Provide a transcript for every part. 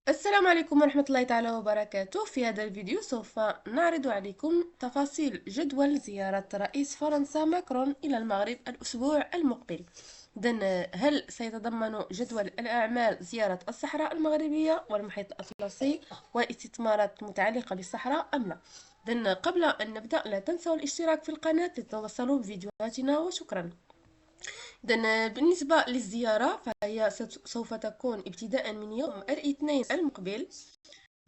السلام عليكم ورحمة الله تعالى وبركاته. في هذا الفيديو سوف نعرض عليكم تفاصيل جدول زيارة رئيس فرنسا ماكرون إلى المغرب الأسبوع المقبل. إذن هل سيتضمن جدول الأعمال زيارة الصحراء المغربية والمحيط الأطلسي والاستثمارات المتعلقة بالصحراء أم لا؟ إذن قبل أن نبدأ لا تنسوا الاشتراك في القناة لتتوصلوا بفيديوهاتنا، وشكرا. إذن بالنسبة للزيارة فهي سوف تكون ابتداء من يوم الاثنين المقبل،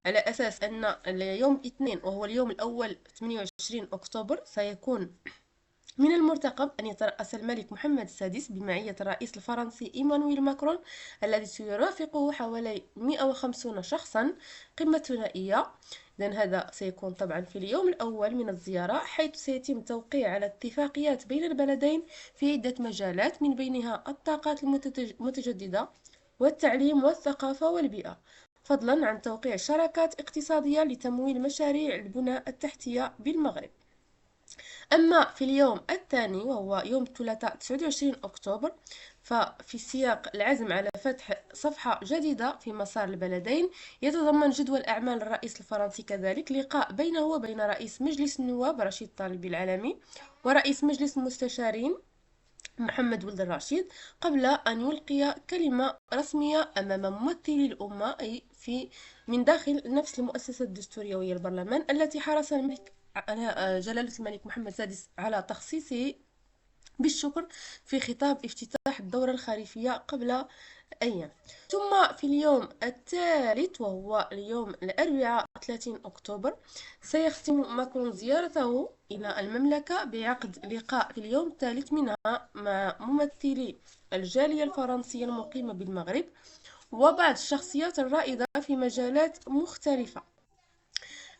على أساس أن يوم الاثنين وهو اليوم الأول 28 أكتوبر سيكون من المرتقب أن يترأس الملك محمد السادس بمعية الرئيس الفرنسي إيمانويل ماكرون الذي سيرافقه حوالي 150 شخصا قمة ثنائية. إذن هذا سيكون طبعا في اليوم الأول من الزيارة، حيث سيتم التوقيع على اتفاقيات بين البلدين في عدة مجالات من بينها الطاقات المتجددة والتعليم والثقافة والبيئة، فضلا عن توقيع شراكات اقتصادية لتمويل مشاريع البنى التحتية بالمغرب. أما في اليوم الثاني وهو يوم الثلاثاء 29 أكتوبر، ففي سياق العزم على فتح صفحة جديدة في مسار البلدين، يتضمن جدول أعمال الرئيس الفرنسي كذلك لقاء بينه وبين رئيس مجلس النواب رشيد طالب العلمي ورئيس مجلس المستشارين محمد ولد الرشيد، قبل أن يلقي كلمة رسمية أمام ممثلي الأمة، أي من داخل نفس المؤسسة الدستورية وهي البرلمان، التي حرص الملك على جلالة الملك محمد السادس على تخصيصه بالشكر في خطاب افتتاح الدورة الخريفية قبل أيام. ثم في اليوم الثالث وهو اليوم الأربعاء 30 أكتوبر سيختم ماكرون زيارته إلى المملكة بعقد لقاء في اليوم الثالث منها مع ممثلي الجالية الفرنسية المقيمة بالمغرب وبعض الشخصيات الرائدة في مجالات مختلفة.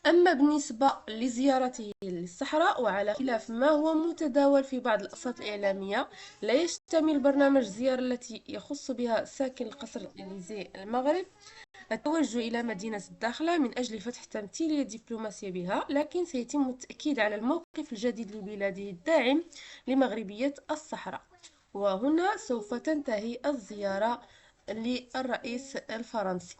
أما بالنسبة لزيارته للصحراء، وعلى خلاف ما هو متداول في بعض الأوساط الإعلامية، لا يشتمل برنامج الزيارة التي يخص بها ساكن القصر الإليزي المغرب التوجه إلى مدينة الداخلة من أجل فتح تمثيلية دبلوماسية بها، لكن سيتم التأكيد على الموقف الجديد لبلاده الداعم لمغربية الصحراء. وهنا سوف تنتهي الزيارة للرئيس الفرنسي.